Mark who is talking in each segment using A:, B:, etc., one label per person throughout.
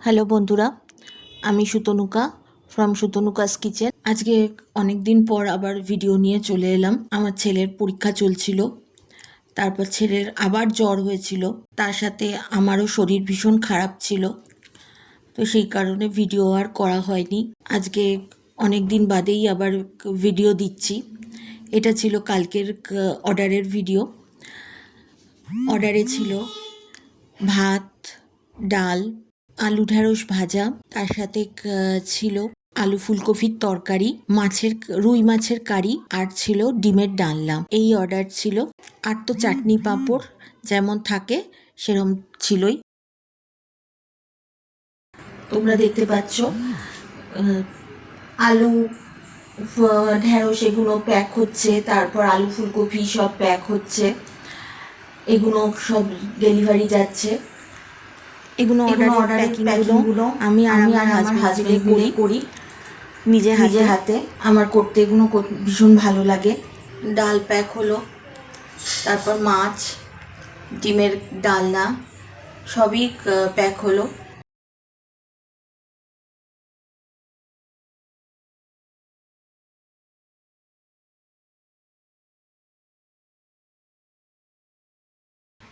A: Hello বন্ধুরা, আমি Sutanuka from সুতনুকাস kitchen. আজকে অনেক দিন পর আবার ভিডিও নিয়ে চলে এলাম। আমার ছেলের পরীক্ষা চলছিল, তারপর ছেলের আবার জ্বর হয়েছিল, তার সাথে আমারও শরীর ভীষণ খারাপ ছিল, তো সেই কারণে ভিডিও আর করা হয়নি। আজকে অনেক দিন বাদেই আবার ভিডিও দিচ্ছি। এটা ছিল কালকের অর্ডারের ভিডিও। অর্ডারে ছিল ভাত, ডাল, আলু ঢ্যাঁড়স ভাজা, তার সাথে ছিল আলু ফুলকপির তরকারি, রুই মাছের কারি, আর ছিল ডিমের ডালনা। এই অর্ডার ছিল। আর তো চাটনি পাঁপড় যেমন থাকে সেরকম ছিলই। তোমরা দেখতে পাচ্ছ আলু ঢ্যাঁড়স এগুলো প্যাক হচ্ছে, তারপর আলু ফুলকপি সব প্যাক হচ্ছে, এগুলো সব ডেলিভারি যাচ্ছে। এগুলো অর্ডারের প্যাকিংগুলো আমি আর আমার হাজবেন্ড করি নিজে হাতে। আমার করতে এগুলো ভীষণ ভালো লাগে। ডাল প্যাক হলো, তারপর মাছ, ডিমের ডালনা সবই প্যাক হলো।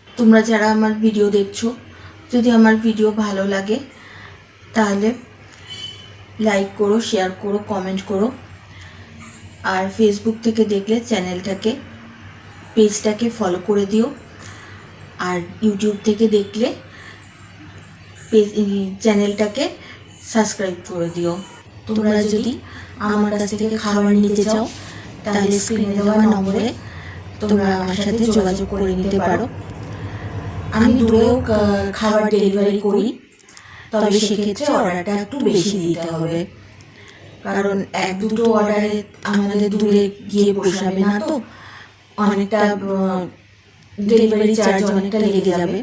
A: তোমরা যারা আমার ভিডিও দেখছো, যদি আমার ভিডিও ভালো লাগে তাহলে লাইক করো, শেয়ার করো, কমেন্ট করো। আর ফেসবুক থেকে দেখলে পেজটাকে ফলো করে দিও। আর ইউটিউব থেকে দেখলে চ্যানেলটাকে সাবস্ক্রাইব করে দিও। তোমরা যদি আমার কাছ থেকে খাবার নিতে চাও তাহলে স্ক্রিনে দেওয়া নম্বরে তোমরা আমার সাথে যোগাযোগ করে নিতে পারো। আমি দূরেও খাবার ডেলিভারি করি, তবে সেক্ষেত্রে অর্ডারটা একটু বেশি দিতে হবে, কারণ এক দুটো অর্ডারে আমাদের দূরে গিয়ে পোষাবে না, তো অনেকটা ডেলিভারি চার্জ অনেকটা লেগে যাবে।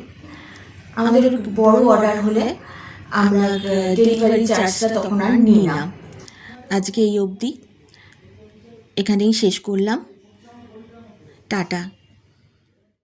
A: আমাদের বড় অর্ডার হলে আমরা ডেলিভারি চার্জটা তখন আর নিই না। আজকে এই অবধি, এখানেই শেষ করলাম। টাটা।